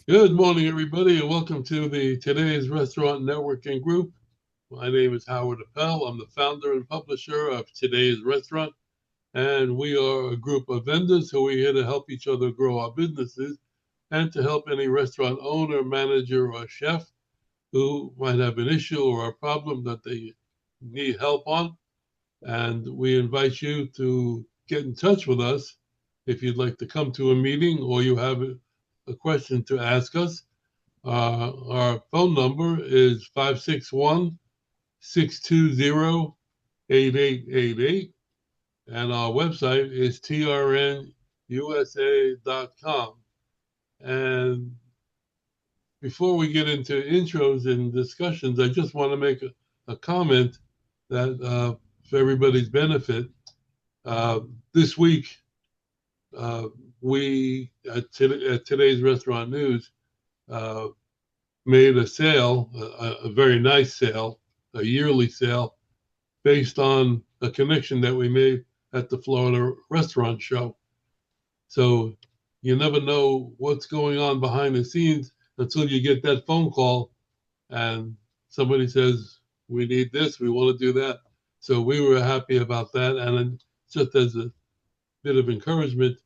Good morning, everybody, and welcome to the today's Restaurant Networking Group. My name is Howard Appel. I'm the founder and publisher of Today's Restaurant, and we are a group of vendors who are here to help each other grow our businesses and to help any restaurant owner, manager, or chef who might have an issue or a problem that they need help on. And we invite you to get in touch with us if you'd like to come to a meeting or you have a question to ask us. Our phone number is 561 620 8888, and our website is trnusa.com. And before we get into intros and discussions, I just want to make a comment that for everybody's benefit, this week we at today's Restaurant News uh, made a sale, a very nice sale, a yearly sale, based on a connection that we made at the Florida Restaurant Show. So you never know what's going on behind the scenes until you get that phone call and somebody says, we need this, we want to do that. So we were happy about that. And just as a bit of encouragement,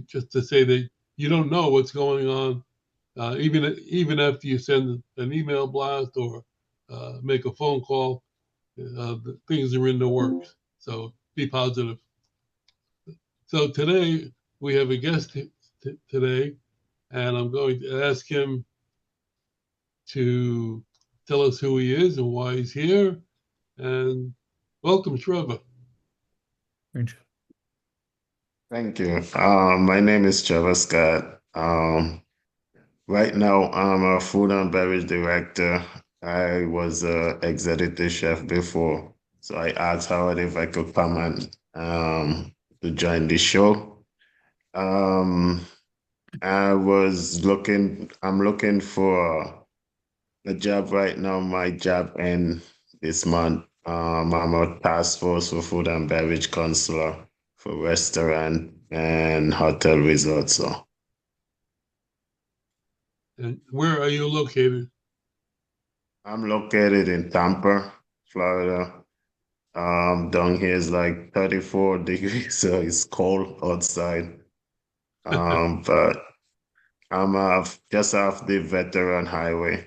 just to say that you don't know what's going on, even after you send an email blast or make a phone call, things are in the works. So be positive. So today we have a guest today, and I'm going to ask him to tell us who he is and why he's here. And welcome, Trevor. Thank you. My name is Trevor Scott. Right now, I'm a food and beverage director. I was a executive chef before, so I asked Howard if I could come and to join the show. Um, I'm looking for a job right now. My job end this month. I'm a task force for food and beverage counselor for restaurant and hotel resorts. So And where are you located? I'm located in Tampa, Florida. Down here is like 34 degrees, so it's cold outside. But I'm just off the veteran highway.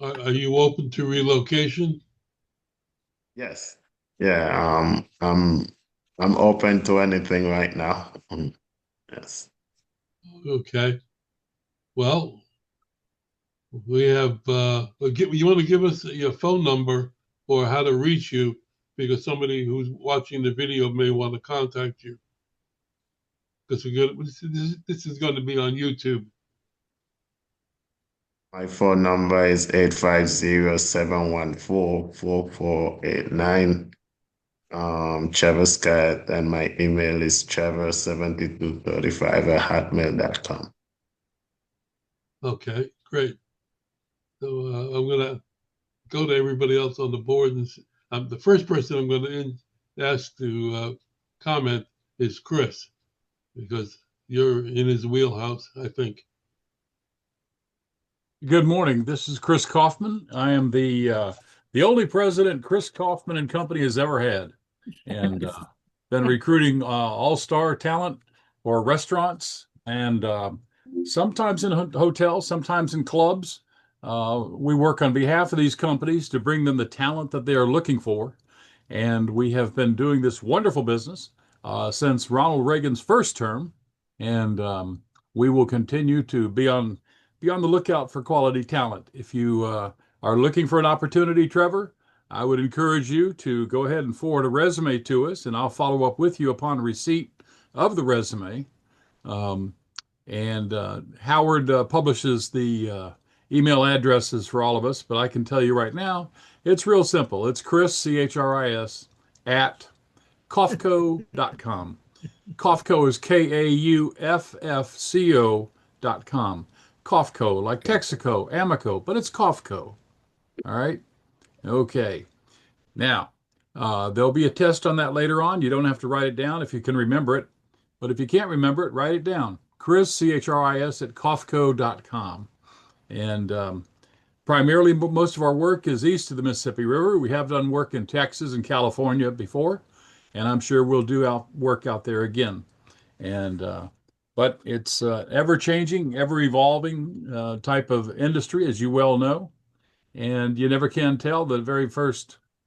Are you open to relocation? Yes. Yeah, I'm open to anything right now. Yes. Okay. Well, we have, you want to give us your phone number or how to reach you because somebody who's watching the video may want to contact you because this is going to be on YouTube. My phone number is 850-714-4489. Trevor Scott, and my email is trevor7235@hotmail.com. Okay, great. So I'm going to go to everybody else on the board. And the first person I'm going to ask to comment is Chris because you're in his wheelhouse, I think. Good morning. This is Chris Kaufman. I am the only president Chris Kaufman and Company has ever had, and been recruiting all-star talent for restaurants and sometimes in hotels, sometimes in clubs. We work on behalf of these companies to bring them the talent that they are looking for, and we have been doing this wonderful business since Ronald Reagan's first term, and we will continue to be on the lookout for quality talent. If you are looking for an opportunity, Trevor, I would encourage you to go ahead and forward a resume to us, and I'll follow up with you upon receipt of the resume. Um, and Howard publishes the email addresses for all of us, but I can tell you right now, it's real simple. It's Chris, CHRIS, at Kaufco.com. Kaufco is KAUFFCO.com. Kaufco, like Texaco, Amico, but it's Kaufco. All right. Okay. Now, there'll be a test on that later on. You don't have to write it down if you can remember it. But if you can't remember it, write it down. Chris, C-H-R-I-S, at kofco.com. And primarily, most of our work is east of the Mississippi River. We have done work in Texas and California before, and I'm sure we'll do work out there again. And but it's ever changing, ever evolving type of industry, as you well know. And you never can tell. The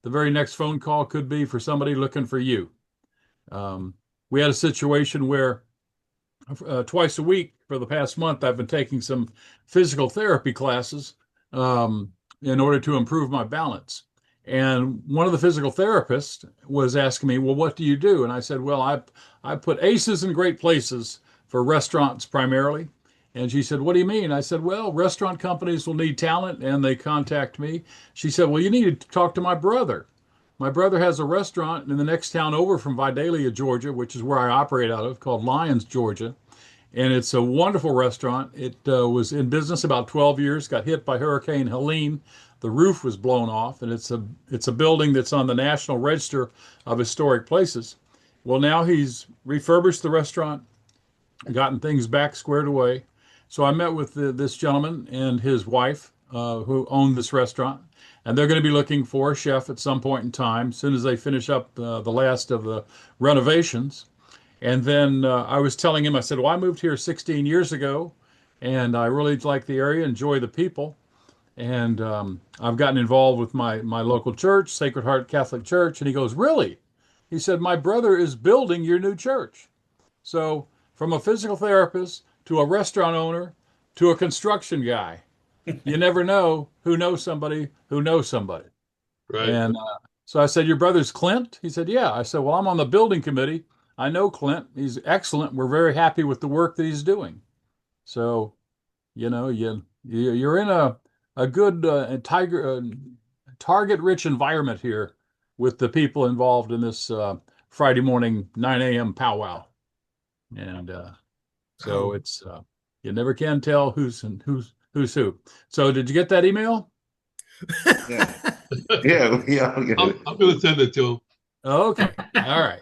very next phone call could be for somebody looking for you. We had a situation where twice a week for the past month, I've been taking some physical therapy classes in order to improve my balance. And one of the physical therapists was asking me, well, what do you do? And I said, well, I put aces in great places for restaurants primarily. And she said, what do you mean? I said, well, restaurant companies will need talent and they contact me. She said, well, you need to talk to my brother. My brother has a restaurant in the next town over from Vidalia, Georgia, which is where I operate out of, called Lyons, Georgia. And it's a wonderful restaurant. It was in business about 12 years, got hit by Hurricane Helene. The roof was blown off, and it's a building that's on the National Register of Historic Places. Well, now he's refurbished the restaurant, gotten things back squared away. So I met with this gentleman and his wife who own this restaurant, and they're going to be looking for a chef at some point in time, as soon as they finish up the last of the renovations. And then I was telling him, I said, well, I moved here 16 years ago, and I really like the area, enjoy the people. And I've gotten involved with my local church, Sacred Heart Catholic Church. And he goes, really? He said, my brother is building your new church. So from a physical therapist to a restaurant owner to a construction guy, you never know who knows somebody who knows somebody. Right. And so I said, your brother's Clint? He said, yeah. I said, well, I'm on the building committee. I know Clint. He's excellent. We're very happy with the work that he's doing. So, you're in a good target-rich environment here with the people involved in this Friday morning 9 a.m. powwow. And so it's you never can tell who's who. So did you get that email? Yeah. Yeah. I'm going to send it to him. Okay. All right.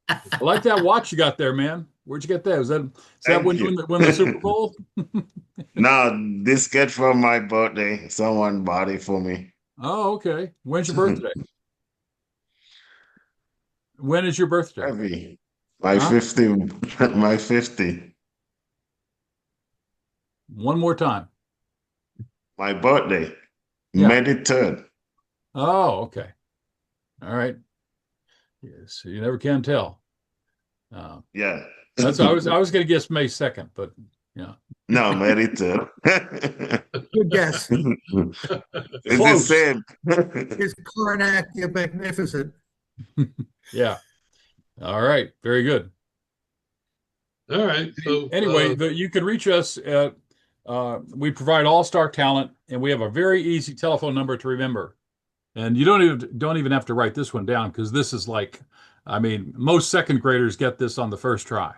I like that watch you got there, man. Where'd you get that? Is that when you win the Super Bowl? No, this get from my birthday. Someone bought it for me. Oh, okay. When's your birthday? When is your birthday? Heavy. My Huh? 50. My 50. One more time. My birthday. Yeah. May the 3rd. Oh, okay. All right. Yes, you never can tell. Yeah. That's I was going to guess May 2nd, but yeah. No, May the 3rd. Good guess. It's Close. the same. His Karnak, magnificent. Yeah. All right. Very good. All right. So Anyway, you can reach us at we provide all-star talent, and we have a very easy telephone number to remember. And you don't even have to write this one down because this is like, I mean, most second graders get this on the first try.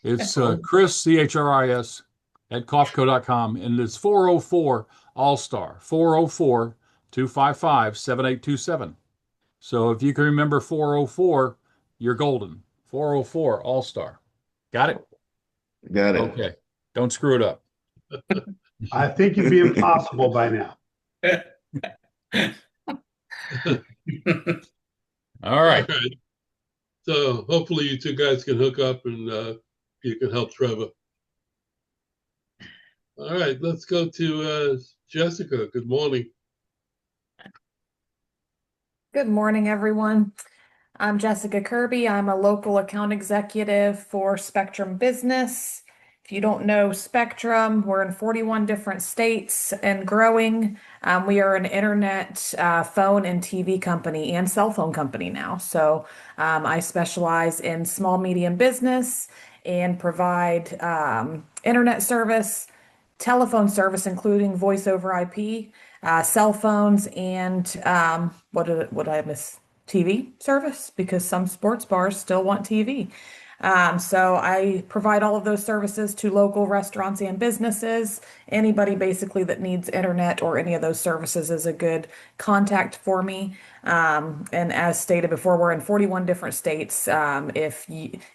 It's Chris, C-H-R-I-S, at kofco.com, and it's 404 All-Star, 404-255-7827. So if you can remember 404, you're golden. 404 All-Star. Got it? Got it. Okay. Don't screw it up. I think it'd be impossible by now. All right. all right. So hopefully you two guys can hook up and you can help Trevor. All right. Let's go to Jessica. Good morning. Good morning, everyone. I'm Jessica Kirby. I'm a local account executive for Spectrum Business. If you don't know Spectrum, we're in 41 different states and growing. We are an internet, phone, and TV company and cell phone company now. So I specialize in small, medium business and provide internet service, telephone service, including voice over IP, cell phones, and what did I miss? TV service, because some sports bars still want TV. So I provide all of those services to local restaurants and businesses. Anybody basically that needs internet or any of those services is a good contact for me. And as stated before, we're in 41 different states. And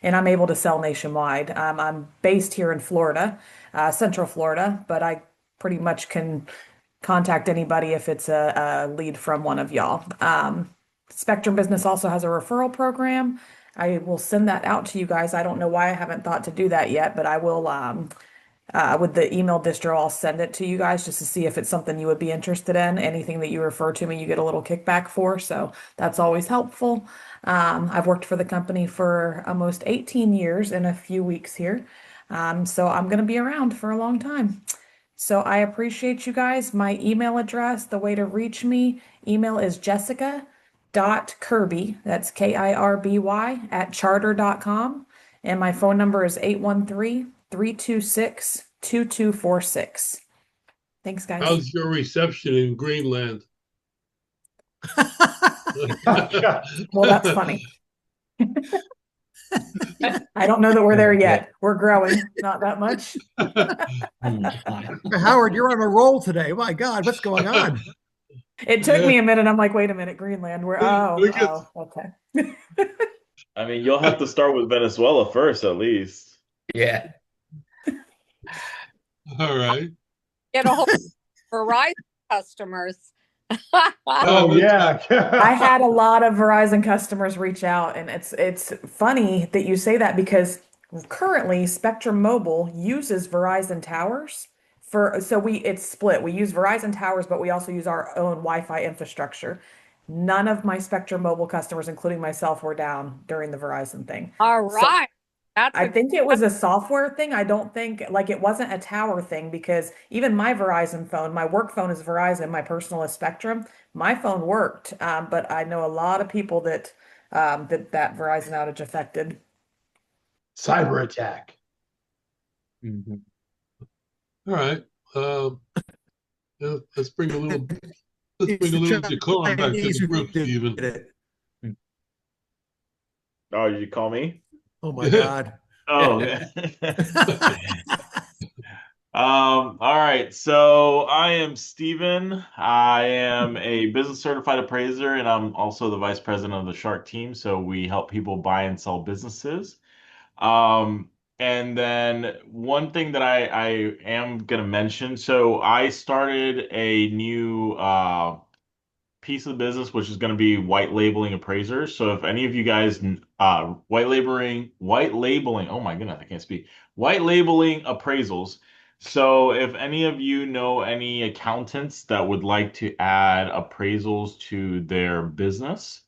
I'm able to sell nationwide. I'm based here in Florida, Central Florida, but I pretty much can contact anybody if it's a lead from one of y'all. Spectrum Business also has a referral program. I will send that out to you guys. I don't know why I haven't thought to do that yet, but I will, with the email distro, I'll send it to you guys just to see if it's something you would be interested in. Anything that you refer to me, you get a little kickback for. So that's always helpful. I've worked for the company for almost 18 years in a few weeks here. So I'm going to be around for a long time. So I appreciate you guys. My email address, the way to reach me, email is jessica.kirby, that's Kirby, at charter.com. And my phone number is 813-326-2246. Thanks, guys. How's your reception in Greenland? Well, that's funny. I don't know that we're there yet. We're growing, not that much. Howard, you're on a roll today. My God, what's going on? It took me a minute. I'm like, wait a minute, Greenland. Okay. I mean, you'll have to start with Venezuela first, at least. Yeah. All right. Get a whole Verizon customers. Oh, yeah. I had a lot of Verizon customers reach out, and it's funny that you say that because currently Spectrum Mobile uses Verizon towers it's split. We use Verizon towers, but we also use our own Wi-Fi infrastructure. None of my Spectrum Mobile customers, including myself, were down during the Verizon thing. All So right. I think it was a software thing. I don't think like it wasn't a tower thing because even my Verizon phone, my work phone is Verizon, my personal is Spectrum. My phone worked, but I know a lot of people that that Verizon outage affected. Cyber attack. Mhm. All right. Let's bring a little decorum back to the group, Stephen. Oh, did you call me? Oh my God. Oh, all right. So I am Steven. I am a business certified appraiser, and I'm also the vice president of the Shark team. So we help people buy and sell businesses. Um, and then one thing that I am going to mention, so I started a new piece of the business, which is going to be white labeling appraisers. So if any of you guys white labeling, oh my goodness, I can't speak. White labeling appraisals. So if any of you know any accountants that would like to add appraisals to their business,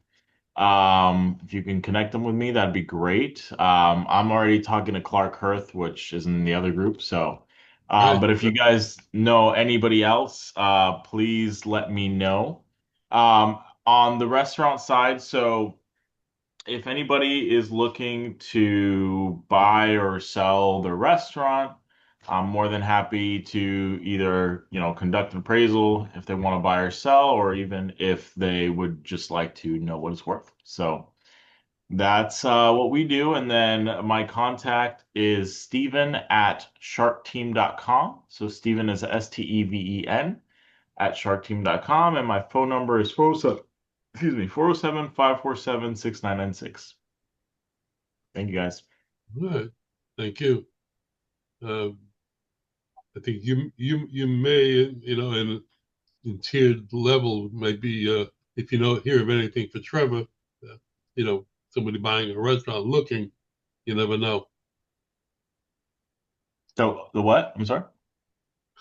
if you can connect them with me, that'd be great. I'm already talking to Clark Hirth, which is in the other group. So, Right. but if you guys know anybody else, please let me know. On the restaurant side, so if anybody is looking to buy or sell their restaurant, I'm more than happy to either, conduct an appraisal if they want to buy or sell, or even if they would just like to know what it's worth. So that's what we do. And then my contact is Steven at sharkteam.com. So Steven is Steven at sharkteam.com. And my phone number is 407 547 6996. Thank you guys. All right. Thank you. I think you may, in tiered level might be if hear of anything for Trevor, somebody buying a restaurant looking, you never know. So the what? I'm sorry.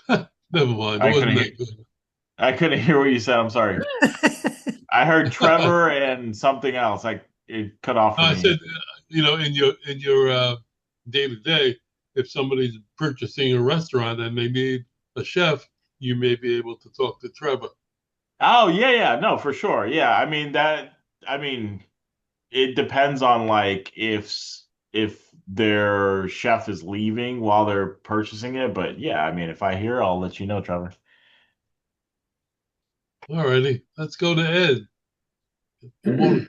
Never mind. It I wasn't couldn't hear. that good. I couldn't hear what you said. I'm sorry. I heard Trevor and something else. It cut off for I me. said, in your day to day, if somebody's purchasing a restaurant and they need a chef, you may be able to talk to Trevor. Oh, yeah, no, for sure. Yeah, I mean, it depends on like if their chef is leaving while they're purchasing it, but yeah, I mean, if I hear, I'll let you know, Trevor. All righty, let's go to Ed. Good morning.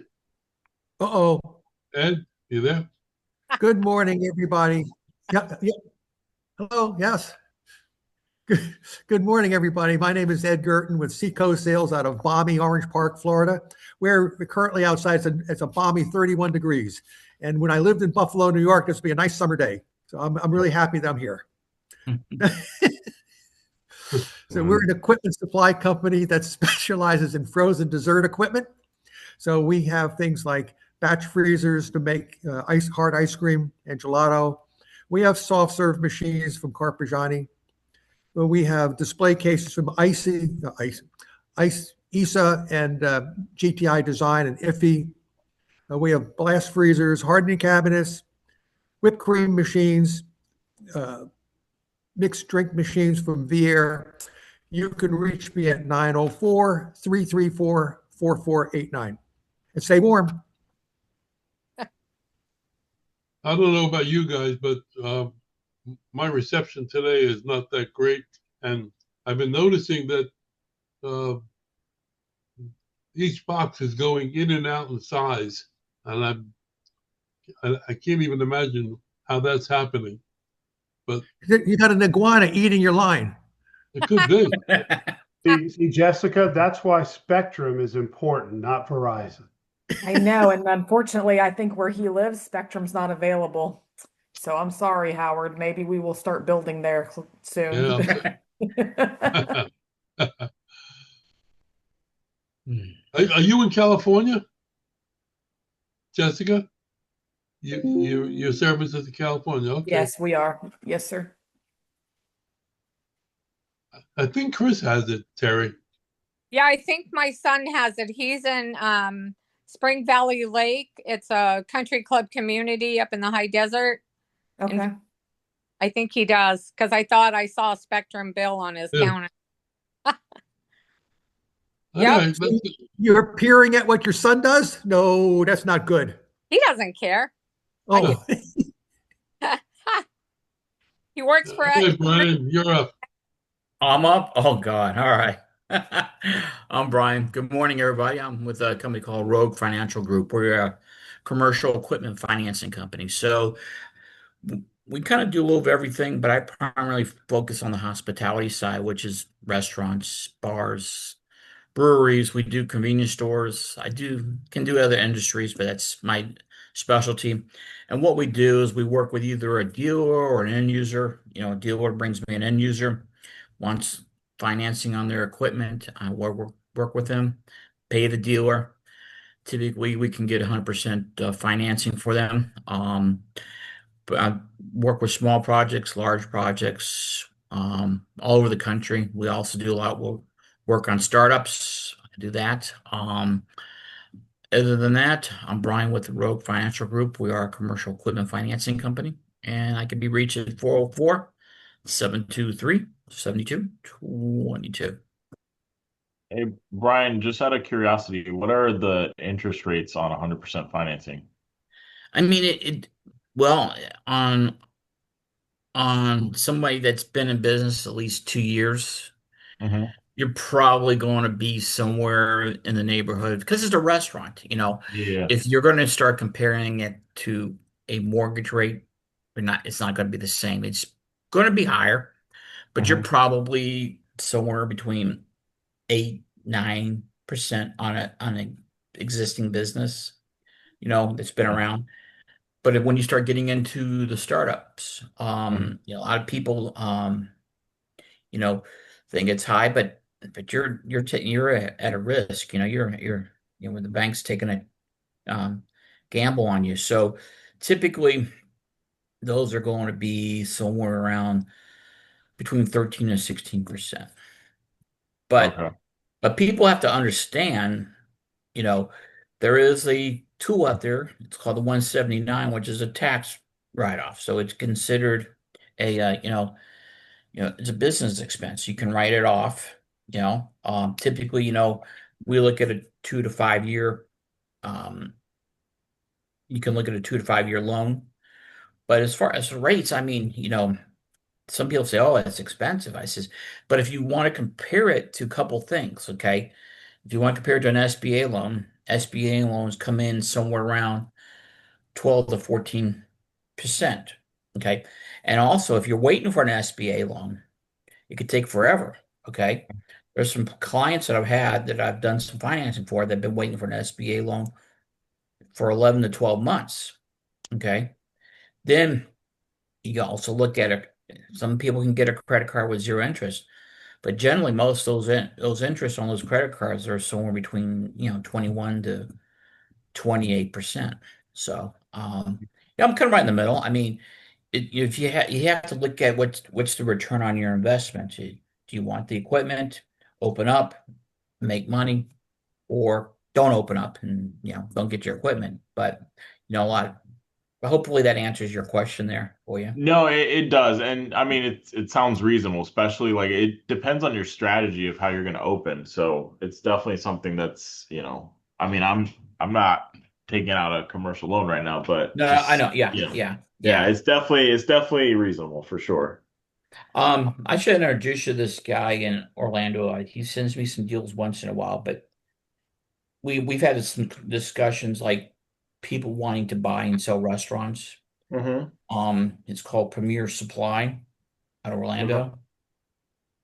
Uh-oh. Ed, you there? Good morning, everybody. Yeah, yeah. Hello, yes. Good morning, everybody. My name is Ed Gerton with Seacoast Sales out of balmy Orange Park, Florida. We're currently outside. It's a balmy 31 degrees. And when I lived in Buffalo, New York, this would be a nice summer day. So I'm really happy that I'm here. So we're an equipment supply company that specializes in frozen dessert equipment. So we have things like batch freezers to make hard ice cream and gelato. We have soft serve machines from Carpigiani. Well, we have display cases from ISA and GTI Design and IFE. We have blast freezers, hardening cabinets, whipped cream machines, mixed drink machines from Vier. You can reach me at 904-334-4489. And stay warm. I don't know about you guys, but my reception today is not that great. And I've been noticing that each box is going in and out in size. And I can't even imagine how that's happening. But You got an iguana eating your line. it could be. See, Jessica, that's why Spectrum is important, not Verizon. I know, and unfortunately, I think where he lives, Spectrum's not available. So I'm sorry, Howard. Maybe we will start building there soon. Yeah. Are you in California, Jessica? Your service is in California. Okay. Yes, we are. Yes, sir. I think Chris has it, Terry. Yeah, I think my son has it. He's in Spring Valley Lake. It's a country club community up in the high desert. Okay. And I think he does because I thought I saw a Spectrum bill on his counter. Yep. You're peering at what your son does? No, that's not good. He doesn't care. Oh, He works for Okay, us. Brian, you're up. I'm up. Oh God. All right. I'm Brian. Good morning, everybody. I'm with a company called Rogue Financial Group. We're a commercial equipment financing company. So we kind of do a little of everything, but I primarily focus on the hospitality side, which is restaurants, bars, breweries. We do convenience stores. Can do other industries, but that's my specialty. And what we do is we work with either a dealer or an end user. A dealer brings me an end user, wants financing on their equipment. I work with them, pay the dealer. Typically, we can get 100% financing for them. But I work with small projects, large projects, all over the country. We also do a lot of work on startups. I do that. Other than that, I'm Brian with the Rogue Financial Group. We are a commercial equipment financing company, and I can be reached at 404-723-7222. Hey, Brian, just out of curiosity, what are the interest rates on 100% financing? I mean, well, on somebody that's been in business at least 2 years, you're probably going to be somewhere in the neighborhood because it's a restaurant. Yeah. If you're going to start comparing it to a mortgage rate, it's not going to be the same. It's going to be higher, but you're probably somewhere between 8-9% on an existing business, that's been around. But when you start getting into the startups, a lot of people, think it's high, but you're at a risk. You're when the bank's taking a gamble on you. So typically, those are going to be somewhere around between 13 and 16%. But people have to understand, you know, there is a tool out there. It's called the 179, which is a tax write-off. So it's considered a it's a business expense. You can write it off. Typically, we look at a 2 to 5 year. Um, you can look at a 2 to 5 year loan. But as far as the rates, I mean, some people say, "Oh, it's expensive." I says, but if you want to compare it to a couple things, okay, if you want to compare it to an SBA loan, SBA loans come in somewhere around 12 to 14% Okay. And also, if you're waiting for an SBA loan, it could take forever. Okay. There's some clients that I've had that I've done some financing for that have been waiting for an SBA loan for 11 to 12 months. Okay. Then you can also look at it. Some people can get a credit card with zero interest, but generally most of those interests on those credit cards are somewhere between 21 to 28%. So yeah, I'm kind of right in the middle. I mean, if you have to look at what's the return on your investment. Do you want the equipment, open up, make money, or don't open up and don't get your equipment? But a lot. Hopefully that answers your question there for you. No, it does. And I mean, it sounds reasonable, especially like it depends on your strategy of how you're going to open. So it's definitely something that's, I mean, I'm not taking out a commercial loan right now, but No, I just, know. Yeah, yeah, it's definitely reasonable for sure. I should introduce you to this guy in Orlando. He sends me some deals once in a while, but we've had some discussions like people wanting to buy and sell restaurants. Mm-hmm. It's called Premier Supply out of Orlando.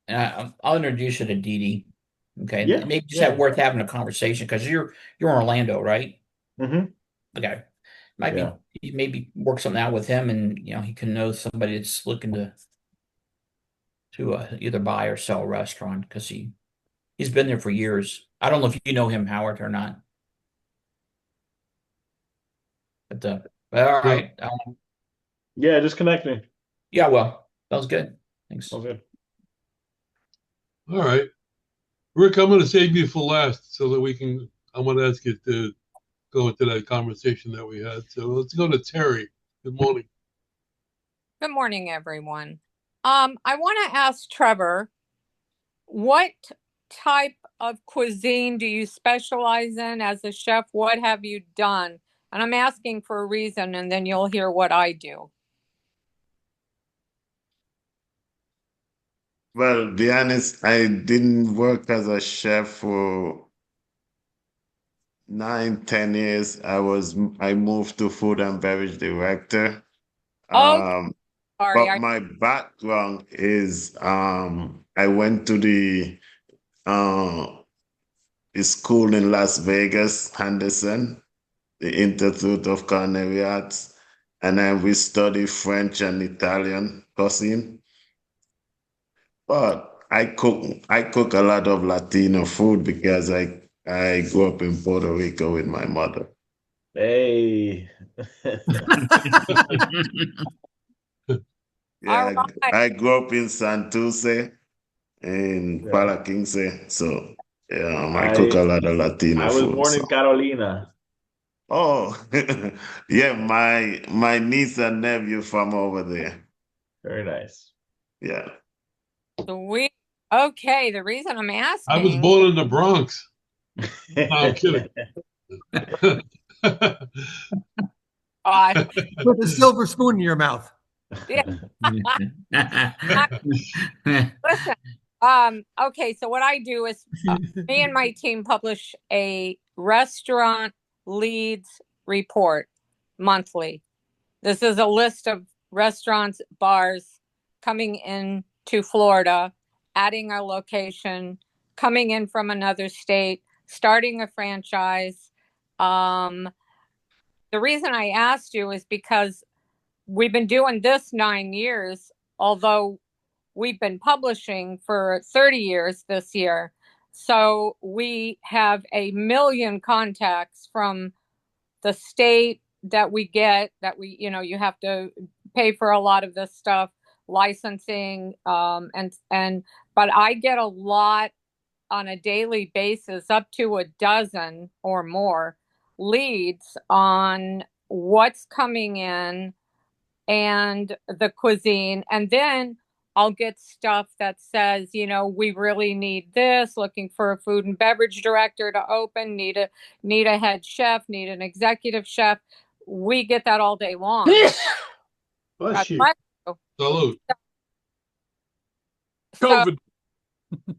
And I'll introduce you to Dee Dee. Okay, Yeah, maybe just yeah. worth having a conversation because you're in Orlando, right? Mm-hmm. Okay, might Yeah. be maybe work something out with him, and he can know somebody that's looking to either buy or sell a restaurant because he's been there for years. I don't know if you know him, Howard, or not. But all No. right, Yeah, just connect me. yeah, well, that was good. Thanks. Sounds good. All right. Rick, I'm going to save you for last so that I want to ask you to go into that conversation that we had. So let's go to Terry. Good morning. Good morning, everyone. I want to ask Trevor, what type of cuisine do you specialize in as a chef? What have you done? And I'm asking for a reason, and then you'll hear what I do. Well, be honest, I didn't work as a chef for 9, 10 years. I moved to food and beverage director. Oh, Um, sorry. but my background is I went to uh the school in Las Vegas, Henderson, the Institute of Culinary Arts, and then we study French and Italian cuisine. But I cook a lot of Latino food because I grew up in Puerto Rico with my mother. Hey. Yeah, All right. I grew up in Santurce in Yeah. Pala Quince. So yeah, I cook a I lot of Latino I was food. born So in Carolina. oh yeah, my niece and nephew from over there. Very nice. Yeah. Sweet. Okay. The reason I'm I was asking, born in the Bronx. No, I'm kidding. With a silver spoon in your mouth. yeah. Listen. Okay. So what I do is me and my team publish a restaurant leads report monthly. This is a list of restaurants, bars coming in to Florida, adding a location, coming in from another state, starting a franchise. The reason I asked you is because we've been doing this 9 years, although we've been publishing for 30 years this year. So we have a million contacts from the state that we get that you have to pay for a lot of this stuff, licensing, but I get a lot on a daily basis, up to a dozen or more leads on what's coming in and the cuisine. And then I'll get stuff that says, we really need this, looking for a food and beverage director to open, need a head chef, need an executive chef. We get that all day long. Bless you. Salute. So,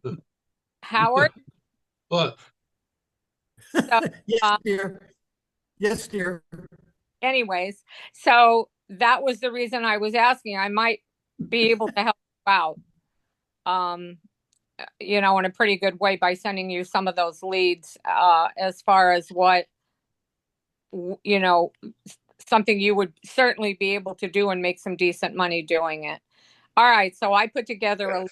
COVID. Howard, What? so, Yes, dear. Yes, dear. anyways, so that was the reason I was asking. I might be able to help you out, in a pretty good way by sending you some of those leads, as far as what, something you would certainly be able to do and make some decent money doing it. All right. So I put together a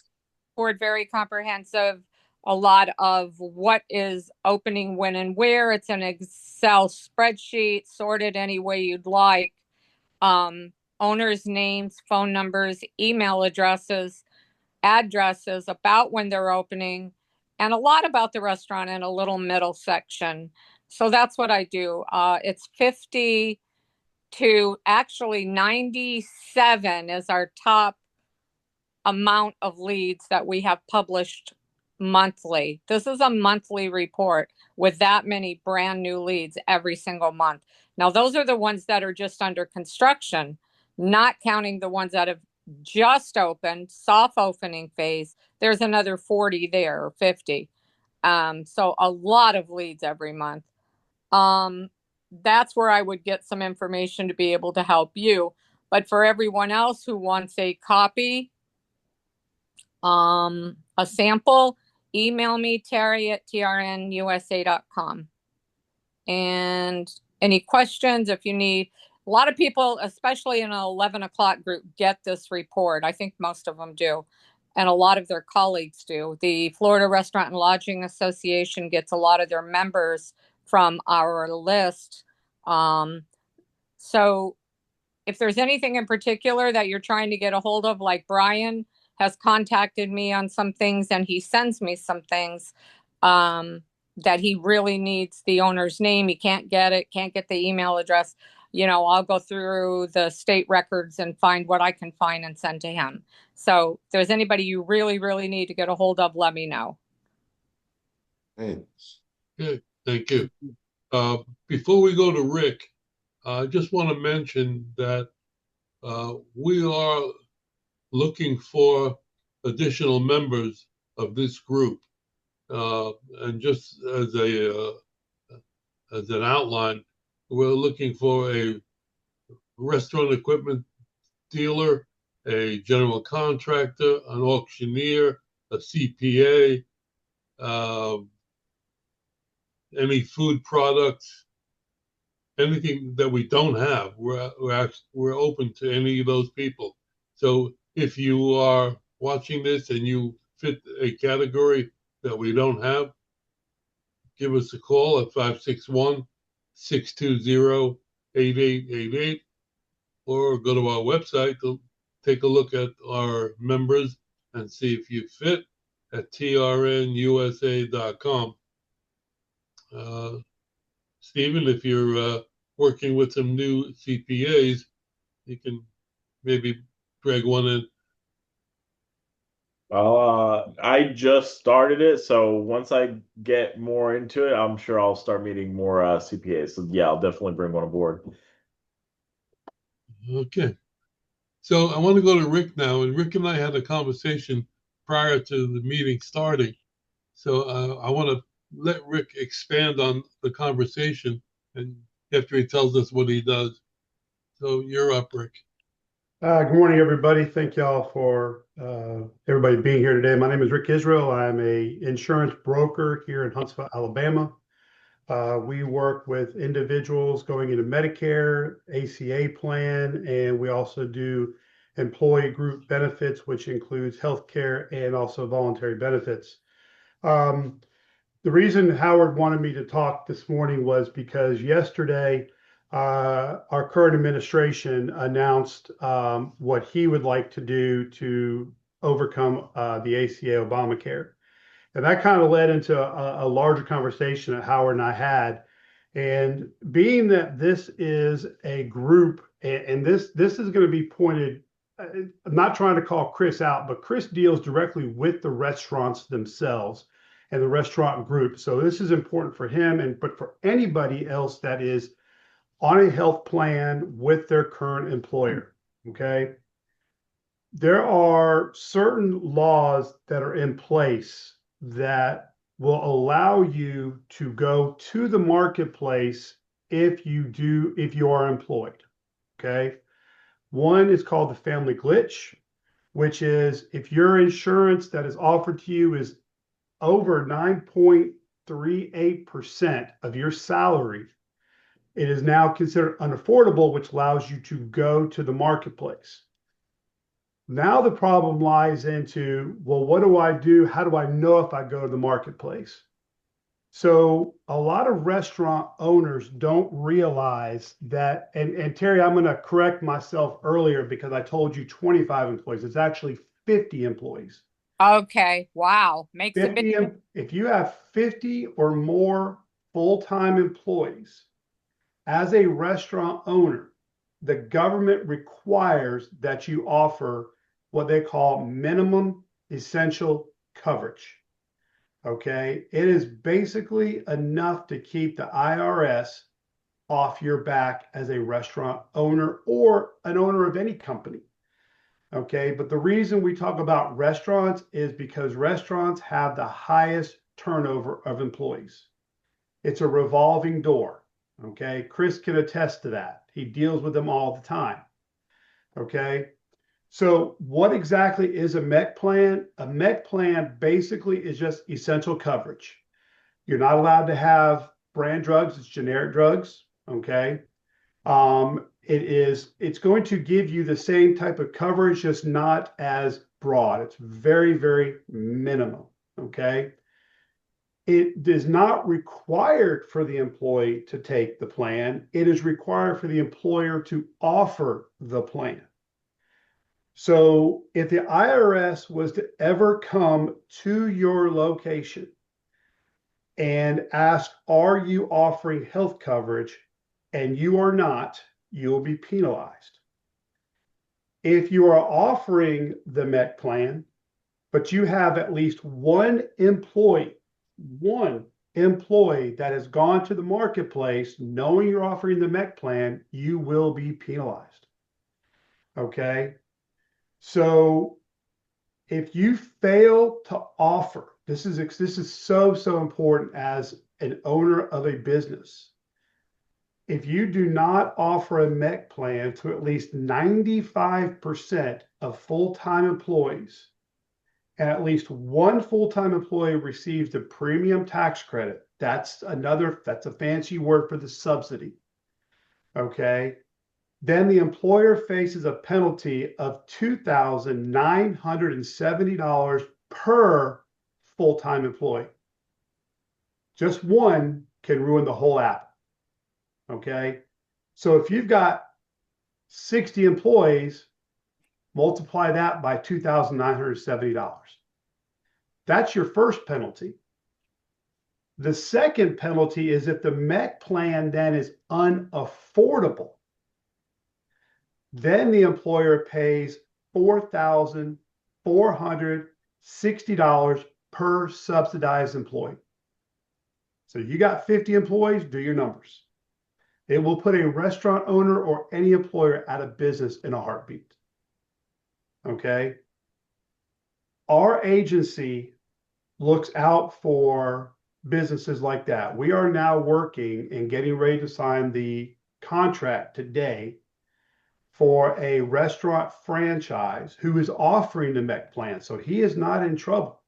report, very comprehensive, a lot of what is opening when and where. It's an Excel spreadsheet sorted any way you'd like. Owners' names, phone numbers, email addresses, about when they're opening, and a lot about the restaurant in a little middle section. So that's what I do. It's 50 to actually 97 is our top amount of leads that we have published monthly. This is a monthly report with that many brand new leads every single month. Now, those are the ones that are just under construction, not counting the ones that have just opened, soft opening phase. There's another 40 there, or 50. So a lot of leads every month. That's where I would get some information to be able to help you. But for everyone else who wants a copy, a sample, email me, Terry at trnusa.com. And any questions, if you need, a lot of people, especially in an 11 o'clock group, get this report. I think most of them do. And a lot of their colleagues do. The Florida Restaurant and Lodging Association gets a lot of their members from our list. So if there's anything in particular that you're trying to get a hold of, like Brian has contacted me on some things and he sends me some things, that he really needs the owner's name. He can't get it, can't get the email address. I'll go through the state records and find what I can find and send to him. So if there's anybody you really, really need to get a hold of, let me know. Thanks. Good, thank you. Before we go to Rick, I just want to mention that we are looking for additional members of this group. And just as an outline, we're looking for a restaurant equipment dealer, a general contractor, an auctioneer, a CPA, any food products, anything that we don't have. We're open to any of those people. So if you are watching this and you fit a category that we don't have, give us a call at 561-620-8888, or go to our website to take a look at our members and see if you fit at trnusa.com. Stephen, if you're working with some new CPAs, you can maybe drag one in. I just started it, so once I get more into it, I'm sure I'll start meeting more CPAs. So yeah, I'll definitely bring one aboard. Okay. So I want to go to Rick now, and Rick and I had a conversation prior to the meeting starting. So I want to let Rick expand on the conversation, and after he tells us what he does. So you're up, Rick. Good morning, everybody. Thank y'all for everybody being here today. My name is Rick Israel. I'm a insurance broker here in Huntsville, Alabama. We work with individuals going into Medicare, ACA plan, and we also do employee group benefits, which includes healthcare and also voluntary benefits. The reason Howard wanted me to talk this morning was because yesterday our current administration announced what he would like to do to overcome the ACA Obamacare. And that kind of led into a larger conversation that Howard and I had. And being that this is a group, and this is going to be pointed, I'm not trying to call Chris out, but Chris deals directly with the restaurants themselves and the restaurant group. So this is important for him, but for anybody else that is on a health plan with their current employer, okay? There are certain laws that are in place that will allow you to go to the marketplace if you are employed. Okay. One is called the family glitch, which is if your insurance that is offered to you is over 9.38% of your salary, it is now considered unaffordable, which allows you to go to the marketplace. Now the problem lies into, well, what do I do? How do I know if I go to the marketplace? So a lot of restaurant owners don't realize that, and Terry, I'm going to correct myself earlier because I told you 25 employees. It's actually 50 employees. Okay. Wow. Makes a big. If you have 50 or more full-time employees, as a restaurant owner, the government requires that you offer what they call minimum essential coverage. Okay, it is basically enough to keep the IRS off your back as a restaurant owner or an owner of any company. Okay, but the reason we talk about restaurants is because restaurants have the highest turnover of employees. It's a revolving door. Okay, Chris can attest to that. He deals with them all the time. Okay, so what exactly is a MEC plan? A MEC plan basically is just essential coverage. You're not allowed to have brand drugs, it's generic drugs. Okay. It's going to give you the same type of coverage, just not as broad. It's very, very minimal. Okay. It is not required for the employee to take the plan. It is required for the employer to offer the plan. So if the IRS was to ever come to your location and ask, are you offering health coverage? And you are not, you will be penalized. If you are offering the MEC plan, but you have at least one employee that has gone to the marketplace knowing you're offering the MEC plan, you will be penalized. Okay. So if you fail to offer, this is so important as an owner of a business. If you do not offer a MEC plan to at least 95% of full-time employees, and at least one full-time employee receives the premium tax credit, that's a fancy word for the subsidy. Okay. Then the employer faces a penalty of $2,970 per full-time employee. Just one can ruin the whole app. Okay. So if you've got 60 employees, multiply that by $2,970. That's your first penalty. The second penalty is if the MEC plan then is unaffordable. Then the employer pays $4,460 per subsidized employee. So you got 50 employees, do your numbers. It will put a restaurant owner or any employer out of business in a heartbeat. Okay. Our agency looks out for businesses like that. We are now working and getting ready to sign the contract today for a restaurant franchise who is offering the MEC plan. So he is not in trouble,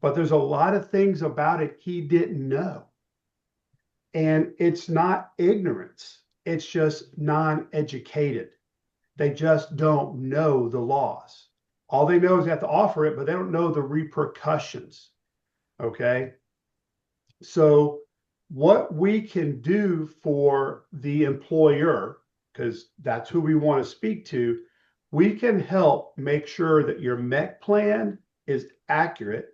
but there's a lot of things about it he didn't know. And it's not ignorance. It's just non-educated. They just don't know the laws. All they know is they have to offer it, but they don't know the repercussions. Okay. So what we can do for the employer, because that's who we want to speak to, we can help make sure that your MEC plan is accurate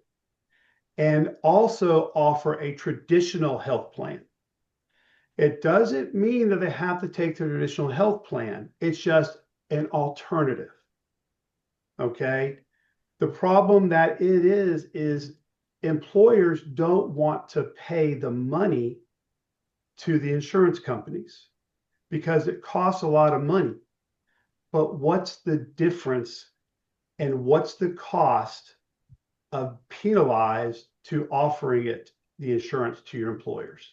and also offer a traditional health plan. It doesn't mean that they have to take the traditional health plan. It's just an alternative. Okay. The problem that it is employers don't want to pay the money to the insurance companies because it costs a lot of money. But what's the difference and what's the cost of penalized to offering it, the insurance to your employers?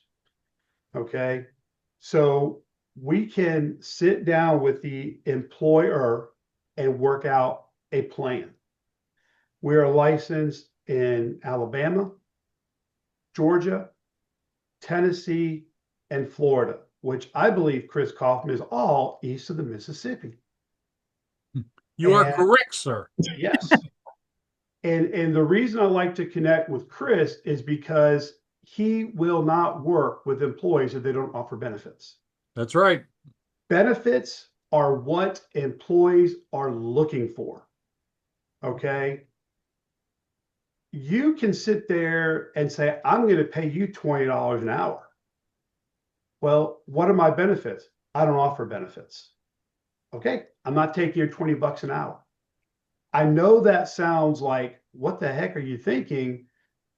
Okay. So we can sit down with the employer and work out a plan. We are licensed in Alabama, Georgia, Tennessee, and Florida, which I believe, Chris Kaufman, is all east of the Mississippi. You are And- correct, sir. Yes. And the reason I like to connect with Chris is because he will not work with employees if they don't offer benefits. That's right. Benefits are what employees are looking for. Okay. You can sit there and say, I'm going to pay you $20 an hour. Well, what are my benefits? I don't offer benefits. Okay. I'm not taking your $20 an hour. I know that sounds like, what the heck are you thinking?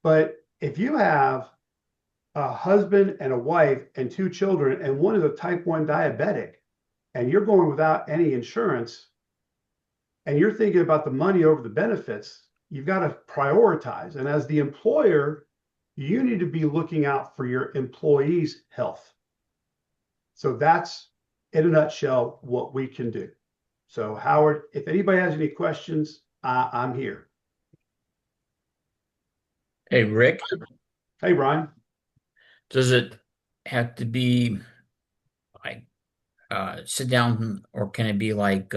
But if you have a husband and a wife and 2 children, and one is a type 1 diabetic, and you're going without any insurance, and you're thinking about the money over the benefits, you've got to prioritize. And as the employer, you need to be looking out for your employees' health. So that's, in a nutshell, what we can do. So Howard, if anybody has any questions, I'm here. Hey, Rick, Hey, Brian. does it have to be like sit down, or can it be like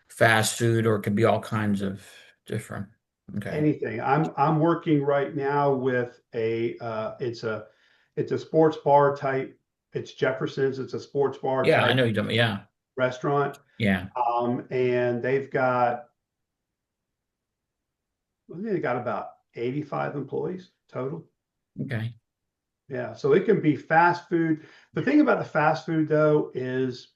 fast food, or it could be all kinds of different? Okay. Anything. I'm working right now with it's a sports bar type. It's Jefferson's. It's a sports bar Yeah, I type know you don't. Yeah, restaurant. yeah. And they've got, I think they got about 85 employees total. Okay. Yeah, so it can be fast food. The thing about the fast food though is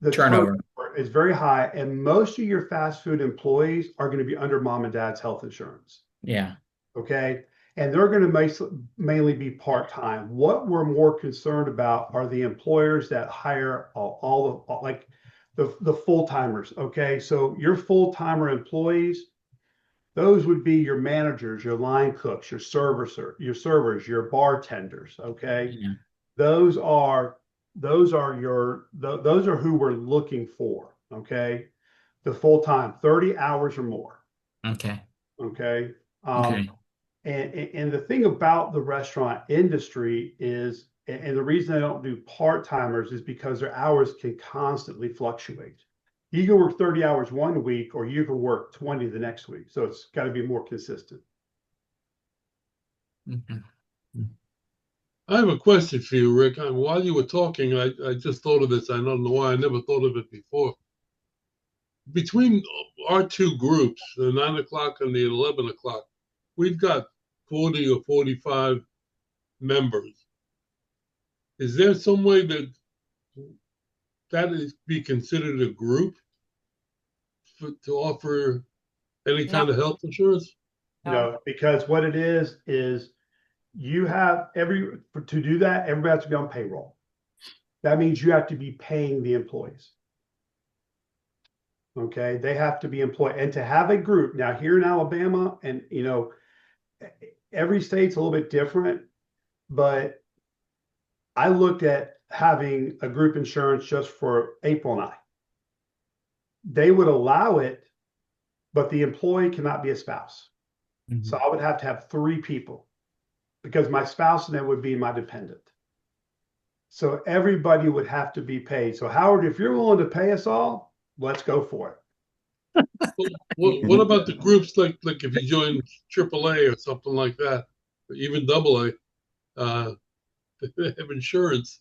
the Turnover. turnover is very high, and most of your fast food employees are going to be under mom and dad's health insurance. Yeah. Okay. And they're going to mainly be part-time. What we're more concerned about are the employers that hire all the, like the full-timers. Okay. So your full-timer employees, those would be your managers, your line cooks, your servers, your bartenders. Okay. Yeah. Those are those are who we're looking for. Okay. The full-time, 30 hours or more. Okay. Okay. Okay. And the thing about the restaurant industry is, and the reason I don't do part-timers is because their hours can constantly fluctuate. You can work 30 hours one week, or you can work 20 the next week. So it's got to be more consistent. Okay. I have a question for you, Rick. While you were talking, I just thought of this. I don't know why I never thought of it before. Between our 2 groups, the 9 o'clock and the 11 o'clock, we've got 40 or 45 members. Is there some way that is be considered a group to offer any kind of health insurance? No, because what it is you have to do that, everybody has to be on payroll. That means you have to be paying the employees. Okay, they have to be employed, and to have a group now here in Alabama, and every state's a little bit different, but I looked at having a group insurance just for April and I. They would allow it, but the employee cannot be a spouse. Mhm. So I would have to have 3 people, because my spouse then would be my dependent. So everybody would have to be paid. So Howard, if you're willing to pay us all, let's go for it. What about the groups like if you join AAA or something like that, or even AA, they have insurance?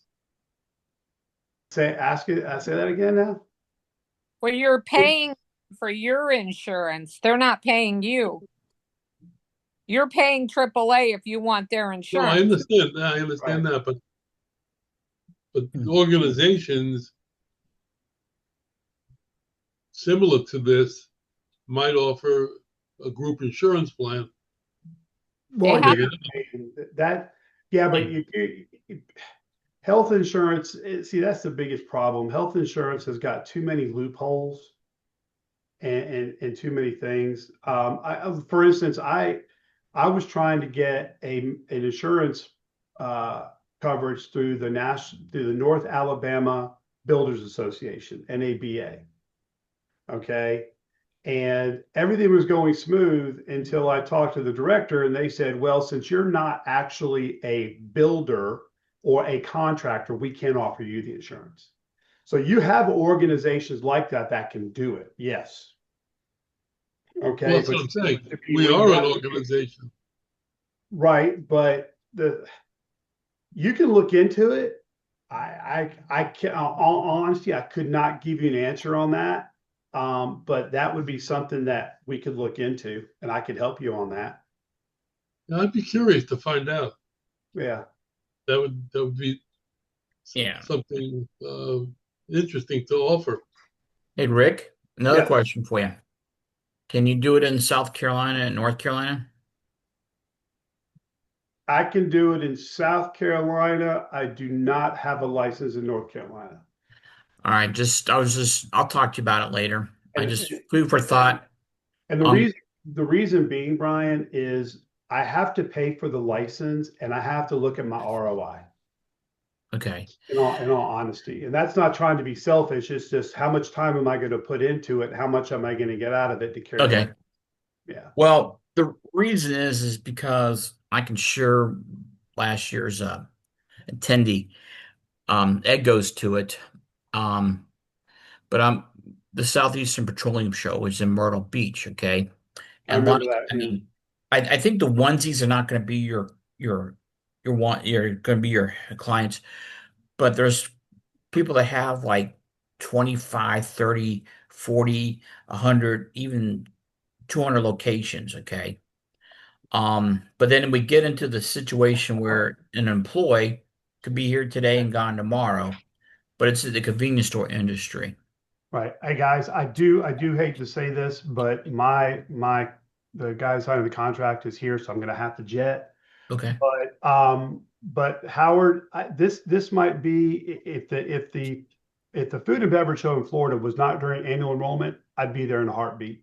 Say that again now. Well, you're paying for your insurance. They're not paying you. You're paying AAA if you want their No, I insurance. understand that. I understand that, but organizations similar to this might offer a group insurance plan. Well, have- that, yeah, but health insurance, see, that's the biggest problem. Health insurance has got too many loopholes and too many things. For instance, I was trying to get an insurance coverage through the North Alabama Builders Association, NABA. Okay. And everything was going smooth until I talked to the director and they said, well, since you're not actually a builder or a contractor, we can't offer you the insurance. So you have organizations like that that can do it. Yes. Okay. Well, that's what I'm saying. We are an organization. Right. But you can look into it. I can't, all honesty, I could not give you an answer on that. But that would be something that we could look into and I could help you on that. I'd be curious to find out. Yeah. That would be something interesting to offer. Hey, Rick, another Yeah. question for you. Can you do it in South Carolina and North Carolina? I can do it in South Carolina. I do not have a license in North Carolina. All right, I'll talk to you about it later. Food for thought. And the reason being, Brian, is I have to pay for the license and I have to look at my ROI. Okay. In all honesty. And that's not trying to be selfish. It's just how much time am I going to put into it? How much am I going to get out of it to carry? Okay. Yeah. Well, the reason is because I can share last year's attendee. Ed goes to it. But I'm the Southeastern Petroleum Show is in Myrtle Beach, okay? I And remember that. I mean, I think the onesies are not going to be your going to be your clients, but there's people that have like 25, 30, 40, 100, even 200 locations, okay? But then we get into the situation where an employee could be here today and gone tomorrow, but it's the convenience store industry. Right. Hey guys, I do hate to say this, but the guy signing the contract is here, so I'm gonna have to jet. Okay. But Howard, this might be if the food and beverage show in Florida was not during annual enrollment, I'd be there in a heartbeat.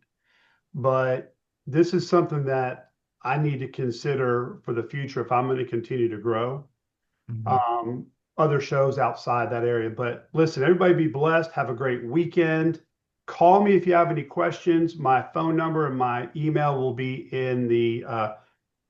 But this is something that I need to consider for the future if I'm going to continue to grow. Other shows outside that area. But listen, everybody be blessed. Have a great weekend. Call me if you have any questions. My phone number and my email will be in the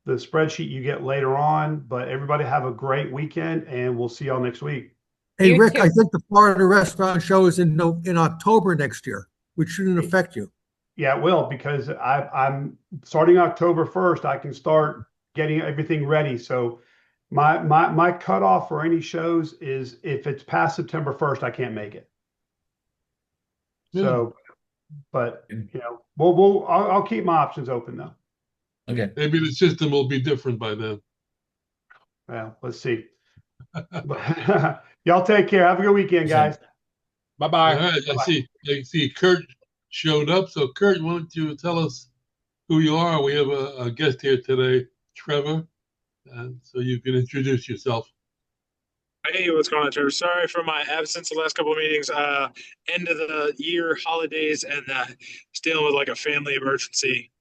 spreadsheet you get later on. But everybody have a great weekend, and we'll see y'all next week. Hey, You Rick, too. I think the Florida Restaurant Show is in October next year, which shouldn't affect you. Yeah, it will, because I'm starting October 1st. I can start getting everything ready. So my cutoff for any shows is if it's past September 1st, I can't make it. So, but I'll keep my options open though. Okay. Maybe the system will be different by then. Well, let's see. But, y'all take care. Have a good weekend, guys. Bye-bye. All right, I see Kurt showed up. So Kurt, why don't you tell us who you are? We have a guest here today, Trevor. And so you can introduce yourself. Hey, what's going on, Trevor? Sorry for my absence the last couple of meetings. End of the year holidays and just dealing with like a family emergency.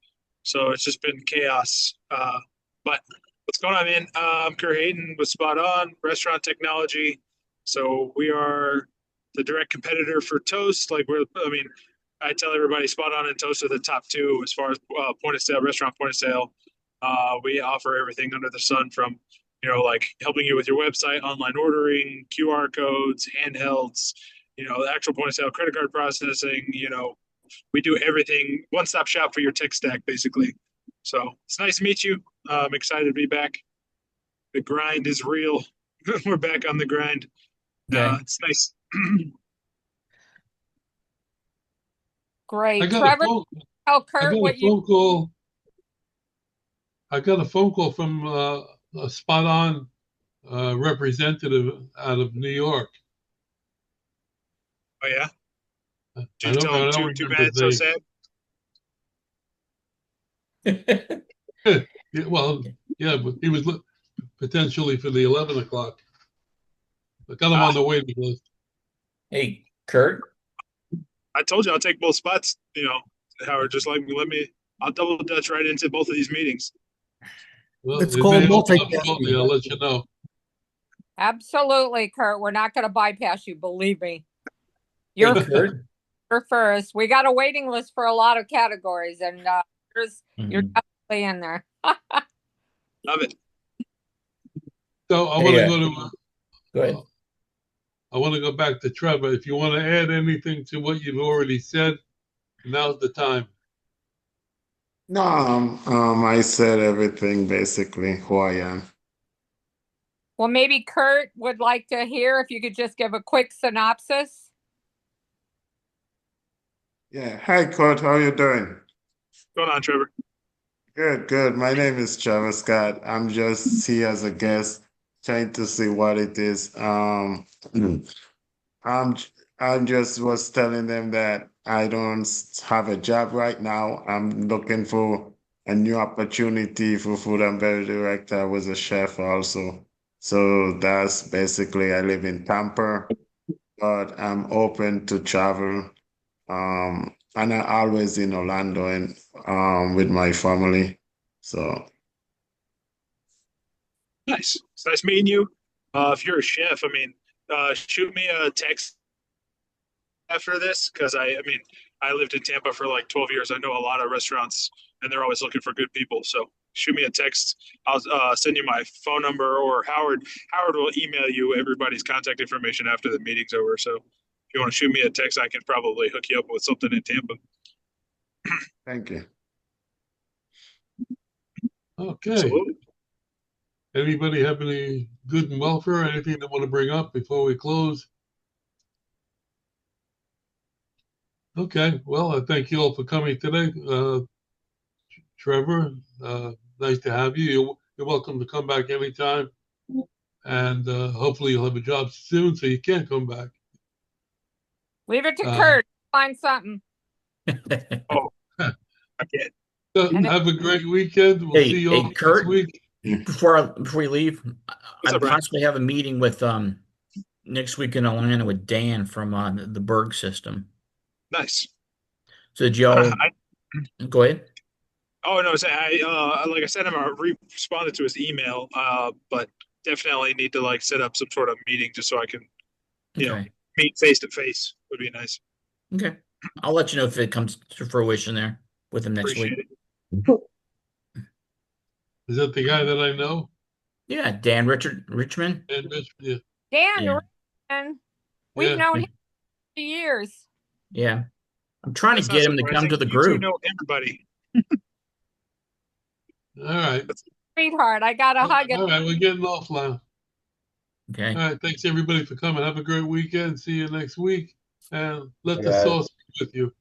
So it's just been chaos. But what's going on, man? I'm Kurt Hayden with Spot On Restaurant Technology. So we are the direct competitor for Toast. I tell everybody Spot On and Toast are the top two as far as point of sale, restaurant point of sale. We offer everything under the sun from, like helping you with your website, online ordering, QR codes, handhelds, the actual point of sale, credit card processing, we do everything, one-stop shop for your tech stack, basically. So it's nice to meet you. I'm excited to be back. The grind is real. We're back on the grind. Okay. It's nice. Great. I got Trevor? I Kurt, got a phone call. I got a phone call from a Spot On representative out of New York. Oh, yeah? I Did you tell him too bad, so sad? Yeah, well, yeah, but he was potentially for the 11 o'clock. I got him on the waiting list. Hey, Kurt. I told you I'll take both spots, Howard, just let me, I'll double dutch right into both of these meetings. Well, It's it called may open up multitasking. shortly. I'll let you know. Absolutely, Kurt. We're not going to bypass you. Believe me. Hey, You're Kurt. first. We got a waiting list for a lot of categories, and you're Mhm. definitely in there. Love it. So I Hey, want to go to, Go ahead. I want to go back to Trevor. If you want to add anything to what you've already said, now's the time. No, I said everything basically who I am. Well, maybe Kurt would like to hear if you could just give a quick synopsis. Yeah. Hi, Kurt. How you doing? What's going on, Trevor? Good, good. My name is Trevor Scott. I'm just here as a guest, trying to see what it is. I'm I just was telling them that I don't have a job right now. I'm looking for a new opportunity for food and beverage director. I was a chef also. So that's basically I live in Tampa, but I'm open to travel. And I'm always in Orlando and with my family. So Nice. It's nice meeting you. If you're a chef, I mean, shoot me a text after this because I lived in Tampa for like 12 years. I know a lot of restaurants, and they're always looking for good people. So shoot me a text. I'll send you my phone number, or Howard will email you everybody's contact information after the meeting's over. So if you want to shoot me a text, I can probably hook you up with something in Tampa. thank you. Okay. Absolutely. Anybody have any good and welfare, anything they want to bring up before we close? Okay, well, I thank you all for coming today. Trevor, nice to have you. You're welcome to come back anytime. And hopefully you'll have a job soon so you can come back. Leave it to Kurt. Find something. Oh, okay. So have a great weekend. We'll see you all next Kurt, week. before we leave, What's I up, Brian? possibly have a meeting with next week in Atlanta with Dan from the Berg system. Nice. So did y'all go ahead? Oh no, like I said, I responded to his email, but definitely need to like set up some sort of meeting just so I can, Okay. meet face to face would be nice. Okay. I'll let you know if it comes to fruition there with him next Appreciate week. it. Is that the guy that I know? Yeah, Dan Richmond. And yeah. Dan, Yeah. we've Yeah. known him for years. Yeah. I'm trying That's to not get him to come to the surprising. You two group. know everybody. All right. Sweetheart, I got a hug. All right, we're getting offline. Okay. All right, thanks everybody for coming. Have a great weekend. See you next week. And let the Yeah. sauce be with you.